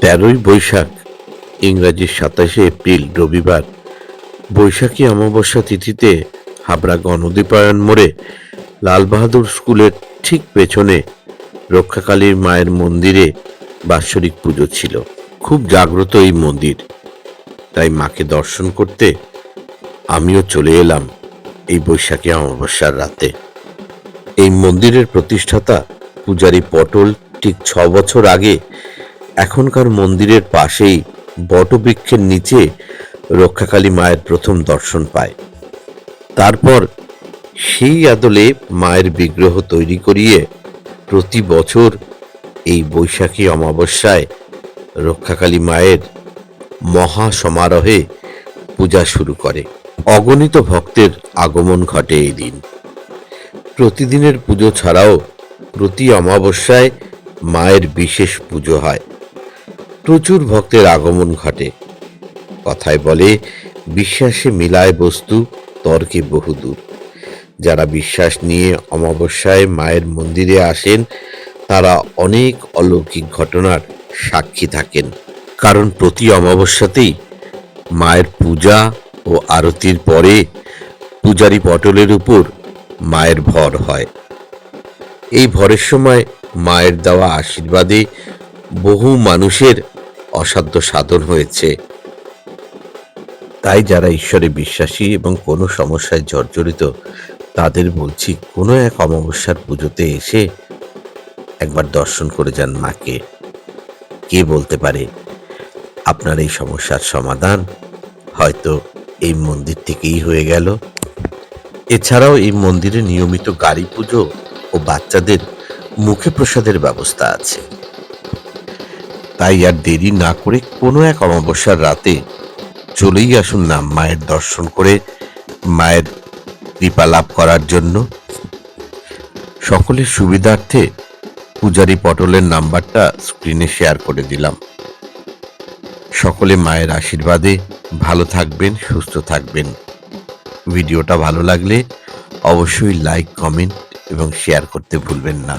তেরোই বৈশাখ, ইংরাজির ২৭শে এপ্রিল রবিবার, বৈশাখী অমাবস্যা তিথিতে হাবড়া গণদ্বীপায়ন মোড়ে লালবাহাদুর স্কুলের ঠিক পেছনে রক্ষাকালীর মায়ের মন্দিরে বাৎসরিক পুজো ছিল। খুব জাগ্রত এই মন্দির, তাই মাকে দর্শন করতে আমিও চলে এলাম এই বৈশাখী অমাবস্যার রাতে। এই মন্দিরের প্রতিষ্ঠাতা পূজারী পটল ঠিক ৬ বছর আগে এখনকার মন্দিরের পাশেই বটবৃক্ষের নিচে রক্ষাকালী মায়ের প্রথম দর্শন পায়। তারপর সেই আদলে মায়ের বিগ্রহ তৈরি করিয়ে প্রতি বছর এই বৈশাখী অমাবস্যায় রক্ষাকালী মায়ের মহা সমারোহে পূজা শুরু করে। অগণিত ভক্তের আগমন ঘটে এই দিন। প্রতিদিনের পুজো ছাড়াও প্রতি অমাবস্যায় মায়ের বিশেষ পুজো হয়। প্রচুর ভক্তের আগমন ঘটে। কথায় বলে, বিশ্বাসে মিলায় বস্তু, তর্কে বহুদূর। যারা বিশ্বাস নিয়ে অমাবস্যায় মায়ের মন্দিরে আসেন তারা অনেক অলৌকিক ঘটনার সাক্ষী থাকেন। কারণ প্রতি অমাবস্যাতেই মায়ের পূজা ও আরতির পরে পূজারী পটলের উপর মায়ের ভর হয়। এই ভরের সময় মায়ের দেওয়া আশীর্বাদে বহু মানুষের অসাধ্য সাধন হয়েছে। তাই যারা ঈশ্বরে বিশ্বাসী এবং কোনো সমস্যায় জর্জরিত তাদের বলছি, কোনো এক অমাবস্যার পুজোতে এসে একবার দর্শন করে যান মাকে। কে বলতে পারে আপনার এই সমস্যার সমাধান হয়তো এই মন্দির থেকেই হয়ে গেল। এছাড়াও এই মন্দিরে নিয়মিত গাড়ি পুজো ও বাচ্চাদের মুখে প্রসাদের ব্যবস্থা আছে। তাই আর দেরি না করে কোনো এক অমাবস্যার রাতে চলেই আসুন না মায়ের দর্শন করে মায়ের কৃপা লাভ করার জন্য। সকলের সুবিধার্থে পূজারী পটলের নাম্বারটা স্ক্রিনে শেয়ার করে দিলাম। সকলে মায়ের আশীর্বাদে ভালো থাকবেন, সুস্থ থাকবেন। ভিডিওটা ভালো লাগলে অবশ্যই লাইক, কমেন্ট এবং শেয়ার করতে ভুলবেন না।